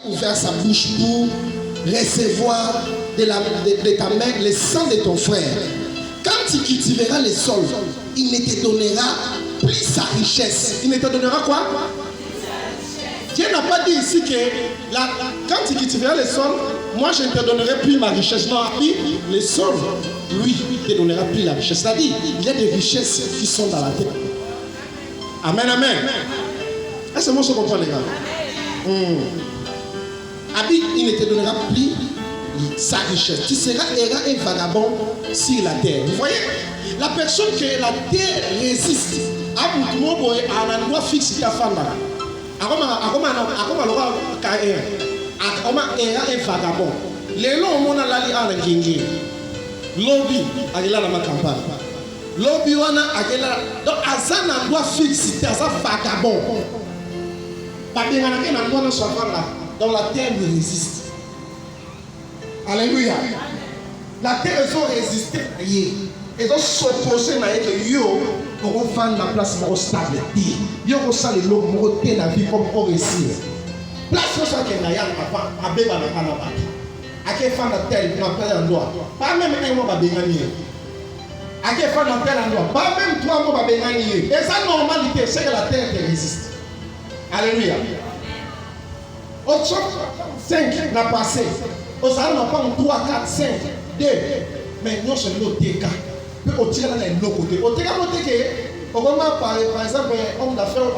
ouvert sa bouche pour recevoir de ta main le sang de ton frère. Quand tu cultiveras le sol, il ne te donnera plus sa richesse. Il ne te donnera quoi? Dieu n'a pas dit ici que quand tu cultiveras le sol, moi je ne te donnerai plus ma richesse. Non, le sol, lui, ne te donnera plus la richesse. C'est-à-dire, il y a des richesses qui sont dans la terre. Amen, amen. Est-ce que moi je comprends les gars? Abi, il ne te donnera plus sa richesse. Tu seras un vagabond sur la terre. Vous voyez? La personne que la terre résiste à un endroit fixe qui a fait là. Un vagabond. Les lois on a l'ali à la gingi. Lobby à la campagne. Lobby on a donc à un endroit fixe, c'est un vagabond. Pas bien un endroit dans la terre lui résiste. Alléluia. La terre ils ont résisté. Ils ont s'opposé à yo pour faire la place pour stable. Yo pour ça les lots pour tenir la vie comme pour réussir. Place pour ça que Naya a bébé dans Canada. À quel fin la terre dans tel endroit. Pas même un mois va gagner. À quel fin dans tel endroit. Pas même 3 mois va gagner. Et ça normalité c'est que la terre te résiste. Alléluia. Au 5 n'a passé. Au salon n'a pas 3, 4, 5, 2. Mais nous sommes l'autre cas. Au tir dans les côtés. Au tir au moment par exemple homme d'affaires,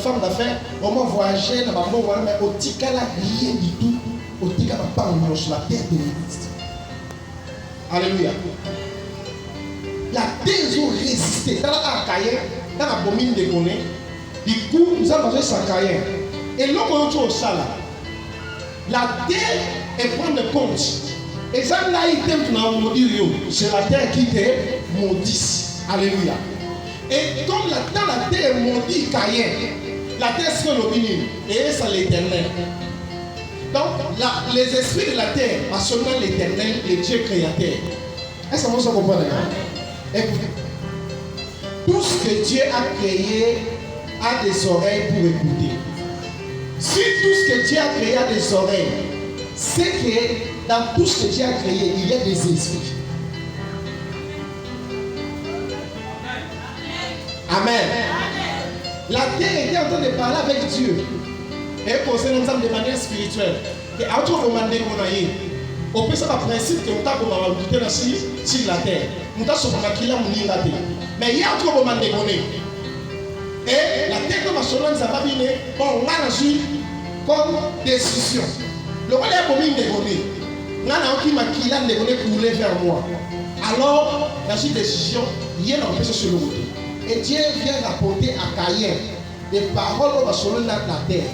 femme d'affaires, au moment voyager, dans le monde, mais au tir là rien du tout. Au tir là pas en marche la terre de l'existe. Alléluia. La terre ont résisté. Dans la cahier, dans la bomine de Goné, du coup nous avons mangé sa cahier. Et l'homme on au sala. La terre est prendre compte. Et ça là il t'aime dans maudire c'est la terre qui te maudit. Alléluia. Et comme la terre maudit Caïn, la terre c'est l'opinion et c'est l'éternel. Donc les esprits de la terre, pas seulement l'éternel, le Dieu créateur. Est-ce que vous comprenez? Écoutez, tout ce que Dieu a créé a des oreilles pour écouter. Si tout ce que Dieu a créé a des oreilles, c'est que dans tout ce que Dieu a créé, il y a des esprits. Amen. La terre était en train de parler avec Dieu. Et poser nous de manière spirituelle. Et à tout moment, on peut savoir le principe que nous avons habité sur la terre. Nous avons sauvé la terre. Mais il y a un autre moment donné. Et la terre comme Solon, ça va venir. Bon, on a reçu comme décision. Le roi est pour nous dégonner. On a un qui m'a dégonné pour couler vers moi. Alors, dans cette décision, il y a un peu sur le côté. Et Dieu vient rapporter à Caïn des paroles sur la terre.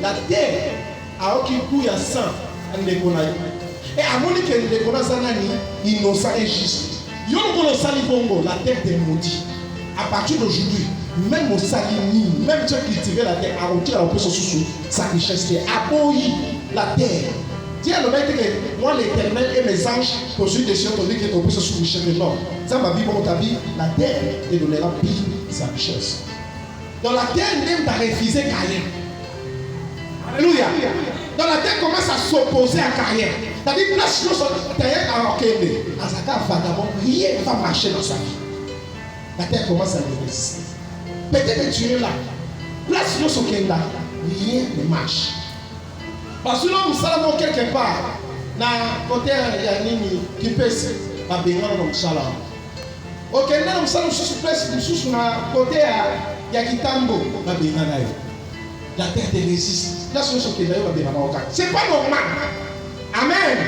La terre a aucun coup à sang en dégonnaï. Et à mon avis, que les dégonnaï sont innocents et justes. Ils ont sali bongo, la terre est maudite. À partir d'aujourd'hui, même au salini, même ceux qui cultivent la terre, à retirer un peu sous sa richesse, aboyi la terre. Dieu le maître que moi l'éternel et mes anges poursuivent des chiens, tandis que ton peu sous richesse de l'homme. Ça ma vie, mon ta vie, la terre te donnera plus sa richesse. Dans la terre, même t'as refusé Caïn. Alléluia. Dans la terre commence à s'opposer à Caïn. C'est-à-dire que là, si nous sommes à Okende, à Zaka vagabond, rien ne va marcher dans sa vie. La terre commence à le résister. Peut-être que tu es là. Là, si nous sommes Okenda, rien ne marche. Parce que nous sommes quelque part, dans le côté qui peut se faire des gens. Okenda, nous sommes sur place, nous sommes sur le côté de Yakitambo. La terre te résiste. Là, si nous sommes Okenda, ce n'est pas normal. Amen.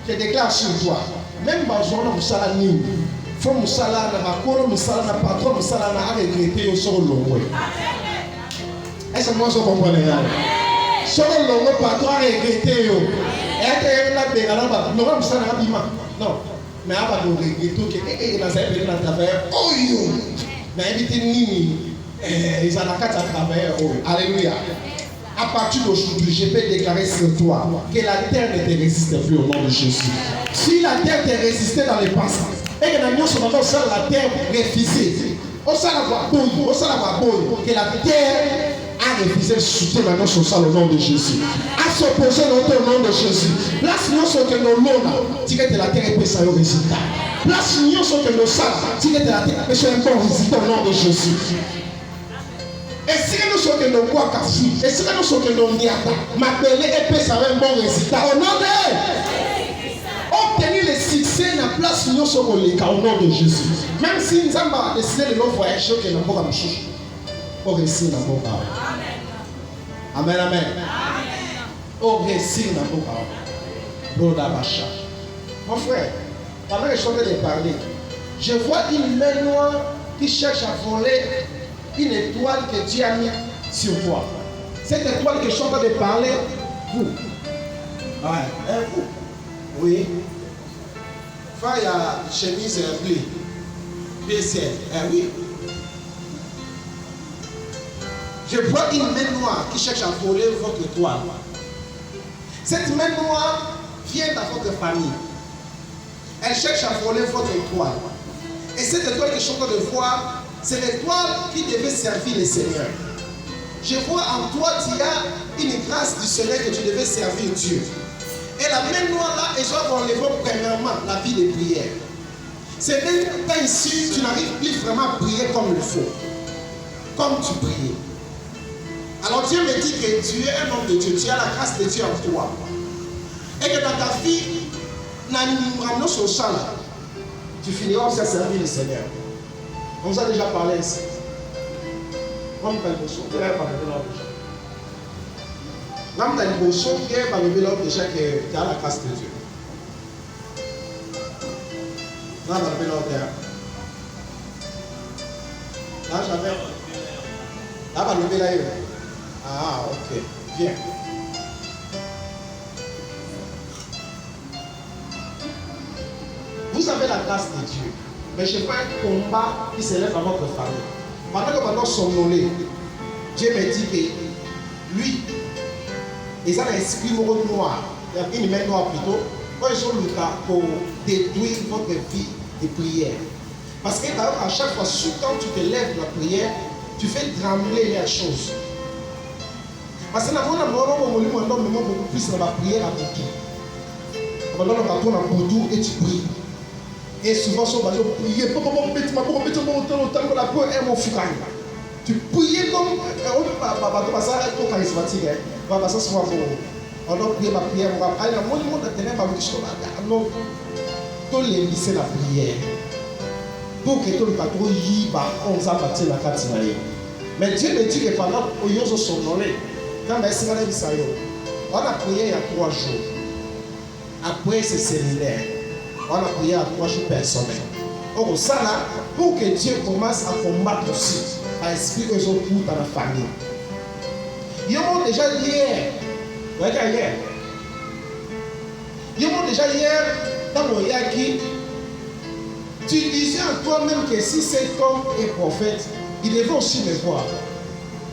Je déclare sur toi. Même si nous sommes là, il faut que nous soyons là, nous soyons là, patron, nous soyons là, à regretter sur le long. Est-ce que moi je comprends? Sur le long, patron, à regretter. Et là, nous sommes là, non. Mais on va nous regretter que nous avons travaillé. Oh, mais évitez Nini. Ils ont la carte à travailler. Alléluia. À partir d'aujourd'hui, je peux déclarer sur toi que la terre ne te résiste plus au nom de Jésus. Si la terre te résistait dans le passé, et que nous sommes dans la terre refusée, on s'en va que la terre a refuser le soutien maintenant sur ça au nom de Jésus. À s'opposer au nom de Jésus. Place nous sur que nos mots, tu que la terre peut ça au résultat. Place nous sur que nos salles, tu que la terre peut faire un bon résultat au nom de Jésus. Et si nous sommes que nos quoi café, et si nous sommes que nos niata, m'appeler et peut ça un bon résultat au nom de obtenir le succès dans la place nous sommes au nom de Jésus. Même si nous avons décidé de nous voyager, que nous avons pour réussir dans nos paroles. Amen, amen. Pour réussir dans nos paroles. Mon frère, pendant que je suis en train de parler, je vois une main noire qui cherche à voler une étoile que Dieu a mis sur toi. Cette étoile que je suis en train de parler, vous. Ouais, vous. Oui. Enfin, il y a chemise bleue. BCL. Oui. Je vois une main noire qui cherche à voler votre étoile. Cette main noire vient dans votre famille. Elle cherche à voler votre étoile. Et cette étoile que je suis en train de voir, c'est l'étoile qui devait servir le Seigneur. Je vois en toi, tu as une grâce du Seigneur que tu devais servir Dieu. Et la main noire là, elle doit enlever premièrement la vie de prière. C'est même quand ici, tu n'arrives plus vraiment à prier comme il faut. Comme tu priais. Alors Dieu me dit que tu es un homme de Dieu, tu as la grâce de Dieu en toi. Et que dans ta vie, tu finiras aussi à servir le Seigneur. On vous a déjà parlé ici. Comme tu as le besoin, tu as la grâce de Dieu. Là, j'avais. Là, va lever là. Ah, ok. Viens. Vous avez la grâce de Dieu. Mais je vois un combat qui s'élève à votre famille. Pendant que pendant somnolé, Dieu me dit que lui, ils ont un esprit noir. Il y a une main noire plutôt. Quand ils sont le cas pour détruire votre vie de prière. Parce que à chaque fois, quand tu te lèves de la prière, tu fais trembler les choses. Parce que nous avons beaucoup plus dans la prière à Boutou. Pendant que tu as Boutou et tu pries. Et souvent, tu prier. Tu prier comme on ne peut pas passer à tout charismatique. On va passer souvent pour. On doit prier ma prière. On va aller dans le monde de ténèbres avec nous. Tous les lycées la prière. Pour que tout le patron y va, on s'en bâtit la carte. Mais Dieu me dit que pendant que nous sommes somnolés, quand on a prié il y a 3 jours. Après ce séminaire, on a prié à 3 jours personnels. Or, ça là, pour que Dieu commence à combattre aussi, à expliquer aux autres dans la famille. Ils ont déjà hier, dans mon yaki, tu disais en toi-même que si cet homme est prophète, il devait aussi me voir.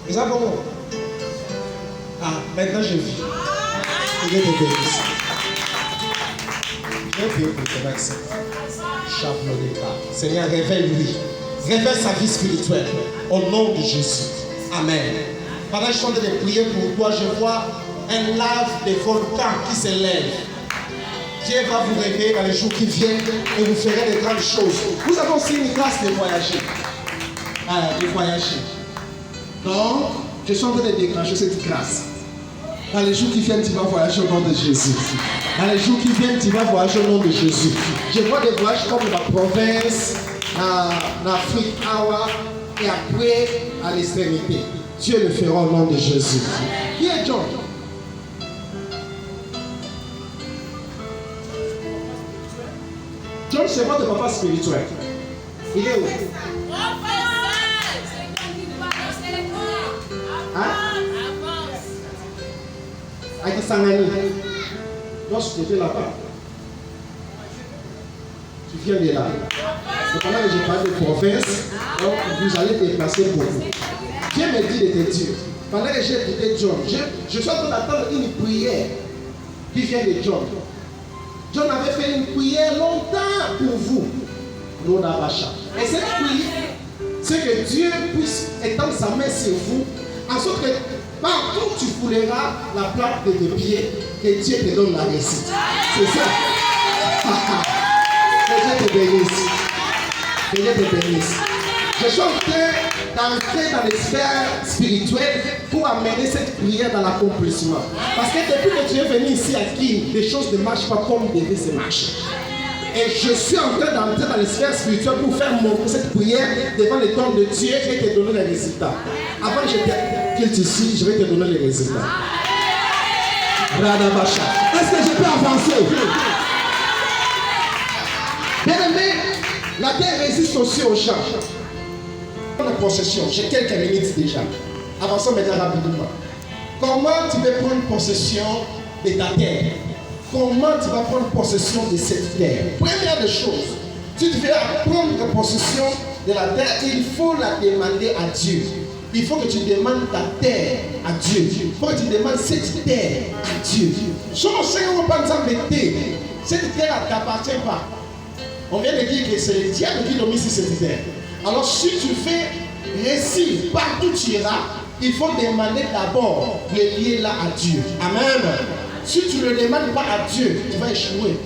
Ils savent bon. Ah, maintenant je vis. Je vais te bénir. Je vais prier pour te merci. Chapeau de pas. Seigneur, révèle-lui. Révèle sa vie spirituelle. Au nom de Jésus. Amen. Pendant que je suis en train de prier pour toi, je vois un lave de volcan qui s'élève. Dieu va vous réveiller dans les jours qui viennent et vous ferez de grandes choses. Vous avez aussi une grâce de voyager. De voyager. Donc, je suis en train de déclencher cette grâce. Dans les jours qui viennent, tu vas voyager au nom de Jésus. Dans les jours qui viennent, tu vas voyager au nom de Jésus. Je vois des voyages comme la province, en Afrique, et après à l'extrémité. Dieu le fera au nom de Jésus. Qui est John? John, c'est votre papa spirituel. Il est où? Avec Sangani. Lorsque tu étais là-bas, tu viens de là. C'est pendant que j'ai parlé de province, donc vous allez déplacer beaucoup. Dieu me dit de te dire, pendant que j'ai écouté John, je suis en train d'attendre une prière qui vient de John. John avait fait une prière longtemps pour vous. Et cette prière, c'est que Dieu puisse étendre sa main sur vous, en sorte que Partout où tu fouleras la plante de tes pieds, que Dieu te donne la réussite. C'est ça. Que Dieu te bénisse. Que Dieu te bénisse. Je suis en train d'entrer dans les sphères spirituelles pour amener cette prière dans l'accomplissement. Parce que depuis que tu es venu ici à Kim, les choses ne marchent pas comme devaient se marcher. Et je suis en train d'entrer dans les sphères spirituelles pour faire montrer cette prière devant les trônes de Dieu et te donner les résultats. Avant que je quitte ici, je vais te donner les résultats. Radabacha. Est-ce que je peux avancer? Bien aimé, la terre résiste aussi aux champs. La possession, j'ai quelques minutes déjà. Avançons maintenant rapidement. Comment tu peux prendre possession de ta terre? Comment tu vas prendre possession de cette terre? Première des choses, si tu veux prendre possession de la terre, il faut la demander à Dieu. Il faut que tu demandes ta terre à Dieu. Il faut que tu demandes cette terre à Dieu. Cette terre ne t'appartient pas. On vient de dire que c'est le diable qui domine sur cette terre. Alors si tu fais récit partout tu iras, il faut demander d'abord le lier là à Dieu. Amen. Si tu ne le demandes pas à Dieu, tu vas échouer.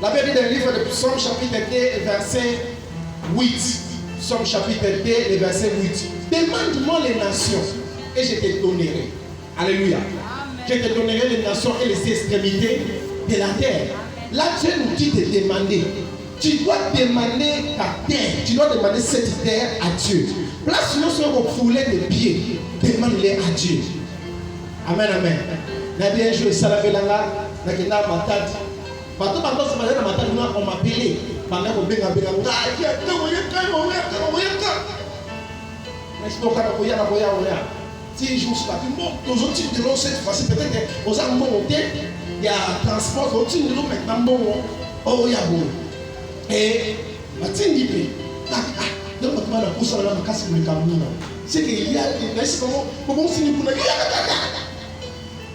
La Bible dit dans le livre de Psaume chapitre 2, verset 8. Psaume chapitre 2, verset 8. Demande-moi les nations et je te donnerai. Alléluia. Je te donnerai les nations et les extrémités de la terre. Là, Dieu nous dit de demander. Tu dois demander ta terre. Tu dois demander cette terre à Dieu. Place nous sur vos foulées de pieds. Demande-les à Dieu. Amen, amen. Na bien joué, Salabelanga, Nakena Matad. Partout, on m'a appelé. Pendant qu'on béga, si je vous suis aux autres types de l'eau, cette fois-ci, peut-être aux arbres montés, il y a transport, aux types de l'eau maintenant, bon, oh, il y a bon. Et, donc, on a poussé la casse de Camino. C'est qu'il y a des naisses comme si nous pouvions.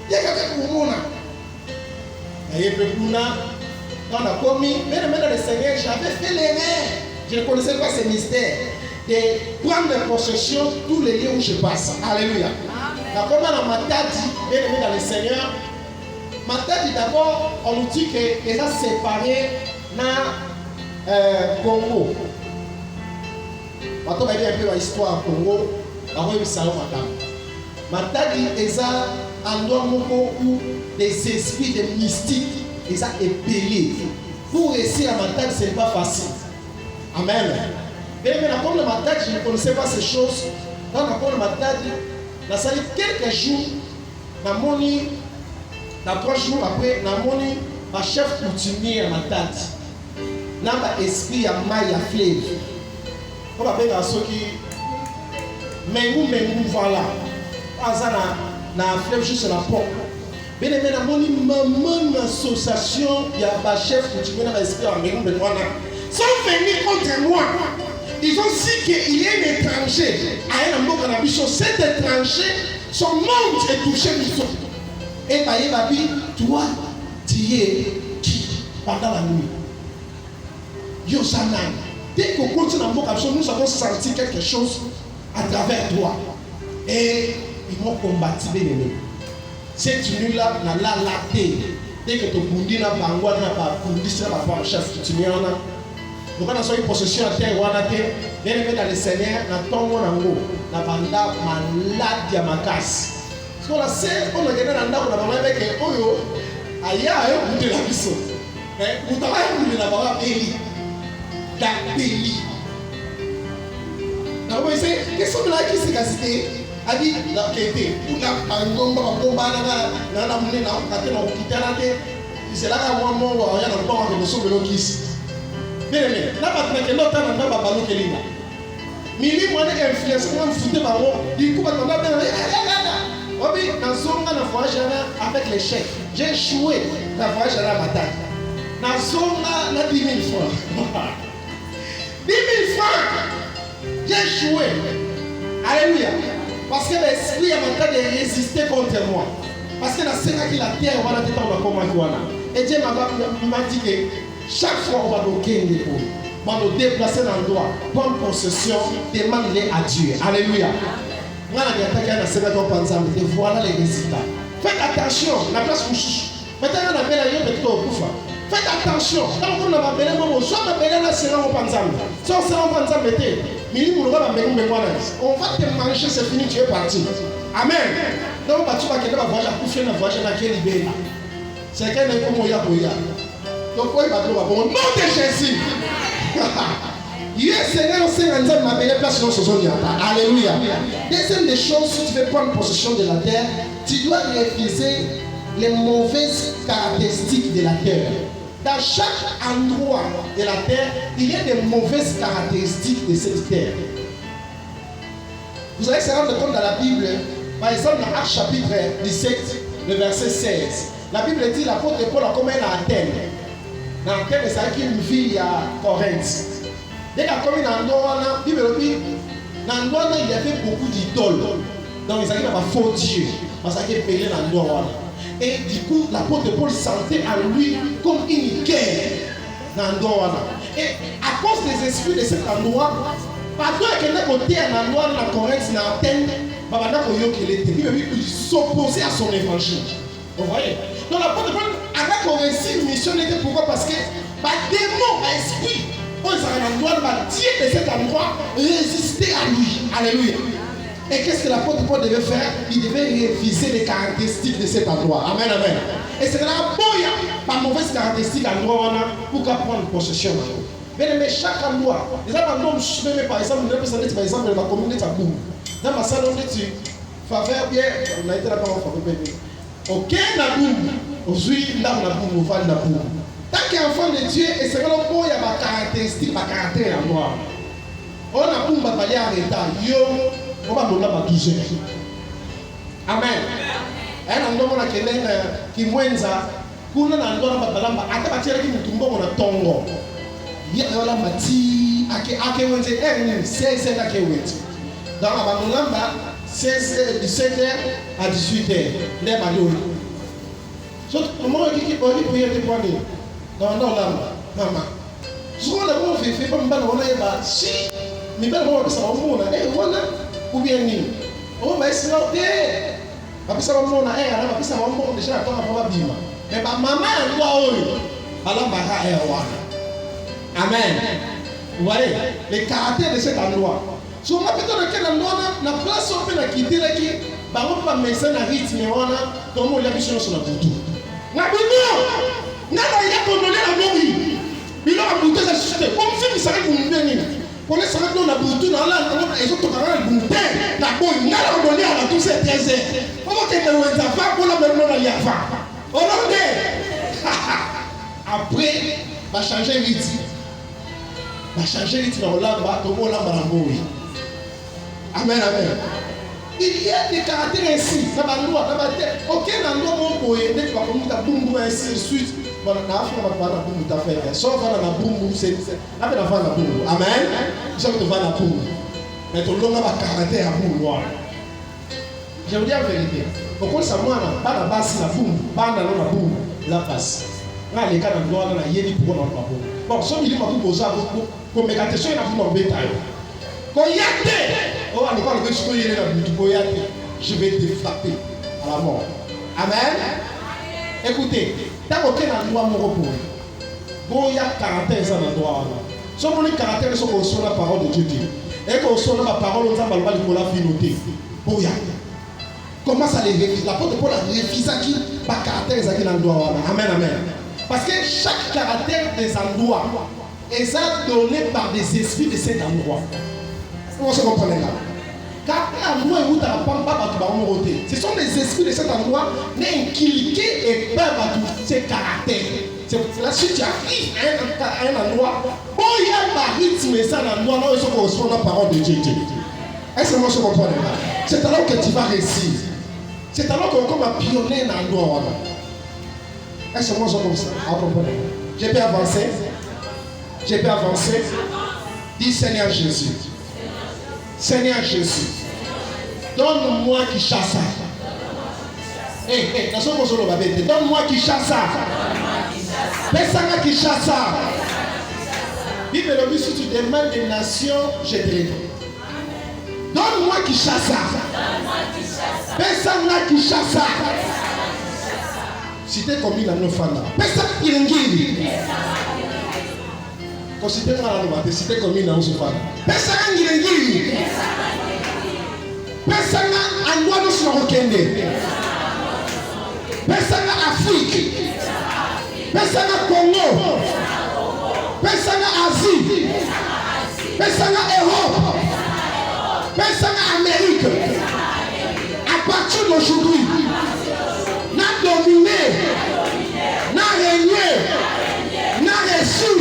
Il y a quelqu'un pour moi. Il y a quelqu'un dans la commis, mais le Seigneur, j'avais fait l'erreur. Je ne connaissais pas ces mystères. Et prendre possession tous les lieux où je passe. Alléluia. La commande dans ma tête, bien aimé dans le Seigneur. Ma tête, d'abord, on nous dit qu'elle a séparé dans Congo. Maintenant, on va dire un peu l'histoire Congo. Avant, il y a eu ça. Ma tête, elle a un endroit où les esprits de mystiques, ils ont épellé. Pour réussir à ma tête, ce n'est pas facile. Amen. Mais comme le matin, je ne connaissais pas ces choses. Dans le matin, il a fallu quelques jours, dans 3 jours après, ma chef coutumier à ma tête. Dans mon esprit, à maille à fleuve. Comme avec un ceux qui. Mengou, voilà. Dans un fleuve juste à la porte. Bien aimé, dans mon association, il y a ma chef coutumier dans l'esprit à Mengou, voilà. Sont venus contre moi. Ils ont dit qu'il y a un étranger à un endroit dans la mission. Cet étranger, son monde est touché. Et Babi, toi, tu es qui pendant la nuit? Yosanan. Dès qu'on continue dans notre action, nous avons senti quelque chose à travers toi. Et ils m'ont combattu, bien aimé. Cette nuit-là, on a laté. Dès que tu as na bangwa na ba kundisa ba kwa chef tu n'y en a. Donc on a une possession à terre, on a été bien aimé dans le Seigneur, dans ton monango, dans banda malade ya makas. Parce qu'on a c'est, on a gagné dans la on a parlé avec Oyo, aya ayo de la biso. Vous travaillez pour la baba Eli, da Eli. Donc vous savez, qu'est-ce que là qui s'est cassé? A dit la qualité, pour la ngomba ngomba na na mune na kate na okitana te. C'est là que moi on y a dans le son de l'okis. Bien aimé, là maintenant que l'autre n'a pas ballon que l'ina. Mili moi des influences moi me foutais par moi. Du coup maintenant là oui, dans zonga na voyage avec les chèques. J'ai échoué dans voyage à la bataille. Dans zonga na 10 000 francs. 10 000 francs. J'ai échoué. Alléluia. Parce que l'esprit est en train de résister contre moi. Parce que la scène qui la terre va la détendre comme un. Et Dieu m'a dit que chaque fois on va nous gagner, on va nous déplacer dans le droit, prendre possession, demande-les à Dieu. Alléluia. Et voilà les résultats. Faites attention, la place où maintenant on appelle la yeux au Koufa. Faites attention, quand on a appelé mon soit appelé la séance au Panzam. Soit c'est en Panzam, on va te manger, c'est fini, tu es parti. Amen. Donc, tu vas quitter la voiture, coucher la voiture, la quelle libérée. C'est qu'elle est comme Oya Boya. Donc, il va trouver au nom de Jésus. Yes, Seigneur, on sait que ma belle place dans ce zone. Alléluia. Deuxième des choses, si tu veux prendre possession de la terre, tu dois refuser les mauvaises caractéristiques de la terre. Dans chaque endroit de la terre, il y a des mauvaises caractéristiques de cette terre. Vous allez se rendre compte dans la Bible, par exemple dans Actes chapitre 17, le verset 16. La Bible dit l'apôtre Paul a commis à Athènes. Dans Athènes, c'est une ville à Corinthe. Dès qu'il a commis dans la Bible dit, dans l'endroit il y avait beaucoup d'idoles. Donc ils avaient un faux Dieu. Parce qu'il est payé dans l'endroit. Et du coup, l'apôtre Paul sentait en lui comme une guerre dans l'endroit. Et à cause des esprits de cet endroit, pardon, qu'il y a côté dans l'endroit de la Corinthe, dans Athènes, il s'opposait à son évangile. Vous voyez? Donc l'apôtre Paul avait réussi une mission. Pourquoi? Parce que les démons, les esprits, Dieu de cet endroit résister à lui. Alléluia. Et qu'est-ce que l'apôtre Paul devait faire? Il devait réviser les caractéristiques de cet endroit. Amen, amen. Et c'est là par mauvaise caractéristique endroit pour prendre possession. Mais chaque endroit, les endroits par exemple, par exemple, la communauté à Boum. Dans ma salle, on dit, faveur bien, on a été là-bas, on fait bien. Ok, la Boum, aujourd'hui, là, on a Boum, on va la Boum. Tant qu'enfant de Dieu, et c'est là où il y a ma caractéristique, ma caractère en moi. On a Boum, on va aller en état. Yo, on va donner ma douzaine. Amen. Un endroit qui mwenza, kuna na endroit na balamba, ata batira ki mutumbo na tongo. Il y a la mati, ake wenze, c'est la ke wenze. Dans la Bandolamba, 17h à 18h. Les Malou. Comment est-ce qu'on peut prier des poignets? Dans l'Olamba, maman. Souvent, la bonne fait pas mal, on a si, mais bien, on va savoir, on a, ou bien, on va essayer de. Après ça, on a, après ça, on a déjà la temps à bima. Mais ma maman, elle doit, alors, ma est Amen. Vous voyez, les caractères de cet endroit. Si on a peut-être dans quel endroit, la place on peut la quitter, là, qui, bah, on peut mettre un rythme, on a, comme on l'a vu sur la boutou. La boutou, n'a pas été condamné la mouille. Il a bouté la société. Comme si il s'arrête pour nous venir. On est s'arrête dans la boutou, dans la, les autres camarades, la bouté, la bouille, n'a pas donné à la tous ces 13 heures. Comment que tu as fait pour la même nom à Yafa? On a dit. Après, va changer rythme. Va changer rythme dans l'amba, dans l'amba la mouille. Amen, amen. Il y a des caractères ainsi. Ça va nous avoir aucun endroit où on peut aider, tu vas comme ta boum boum ainsi de suite. Bon, on a fait la boum ta fait. Sauf à la boum boum, c'est la peine avant la boum. Amen. J'aime te voir la boum. Mais ton long a caractère à boum noir. Je vous dis la vérité. Pourquoi ça moi pas la basse la boum, pas dans la boum, la basse. Là les cas dans l'ordre la yéli pour dans la boum. Bon, ça il m'a posé pour mes questions il a pour mon bétail. Oh, je vais te frapper à la mort. Amen. Écoutez, dans aucun endroit mon repos. Bon, il y a caractère dans l'endroit. Si on a caractère, c'est qu'on sonne la parole de Dieu. Et qu'on sonne la parole, on va le la finauté. Bon, comment ça les refuse? L'apôtre Paul a refusé qui par caractère dans l'endroit. Amen, amen. Parce que chaque caractère des endroits est donné par des esprits de cet endroit. Comment se comprenez là? Car l'endroit où tu n'as pas ce sont les esprits de cet endroit inculqués et peuvent à tous ces caractères. C'est là si tu arrives à un endroit, bon, il y a un rythme et ça dans l'endroit là où il correspond à la parole de Dieu. Est-ce que vous se comprenez là? C'est alors que tu vas réussir. C'est alors qu'on comme un pionnier dans l'endroit. Est-ce que moi je comme ça? Je peux avancer? Je peux avancer? Dis Seigneur Jésus. Seigneur Jésus, donne-moi qui chasse. Donne-moi qui chasse. Personne qui chasse. Bible dit si tu demandes des nations, je te les donne. Donne-moi qui chasse. Pesanga Kishasa. Cité comme il a nos fans. Pesa Kirengiri. Quand cité mal à nous, cité comme il a nos fans. Pesanga Kirengiri. Pesanga Andoua nous sommes Kende. Pesanga Afrique. Pesanga Congo. Pesanga Asie. Pesanga Europe. Pesanga Amérique. À partir d'aujourd'hui, n'a dominé, n'a régné, n'a reçu,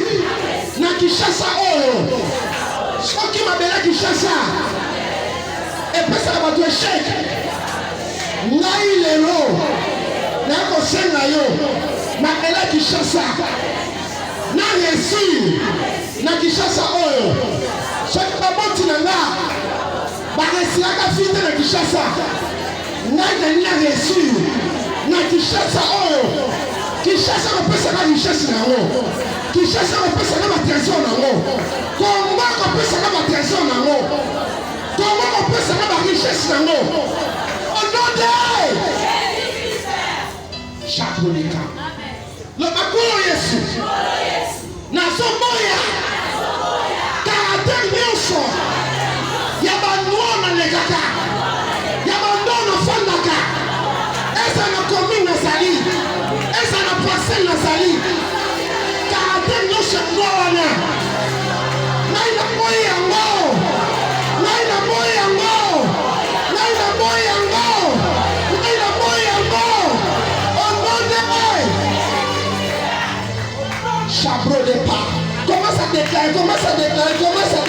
n'a Kishasa Oro. Ce qui m'a donné Kishasa, et puis ça va être échec. N'a eu les lots, n'a conseillé n'a elle Kishasa, n'a reçu, n'a Kishasa Oro. Ce qui m'a montré là, bah réussir à finir na Kishasa. N'a reçu, n'a Kishasa Oro. Kishasa on peut savoir richesse na haut. Kishasa on peut savoir trésor na haut. Comment on peut savoir trésor na haut? Comment on peut savoir richesse na haut? Au nom de Chabolika. Le Makolo Yesu. Na Somoya. Caractère nyonso. Yabandoa na legaka. Yabandoa na fandaka. Esa na commune na sali. Esa na parcelle na sali. Caractère nyonso ngwana. Naina moyi yango. Naina moyi yango. Naina moyi yango. Naina moyi yango. Omonde. Chabro de pas. Commence à déclarer, commence à déclarer, commence à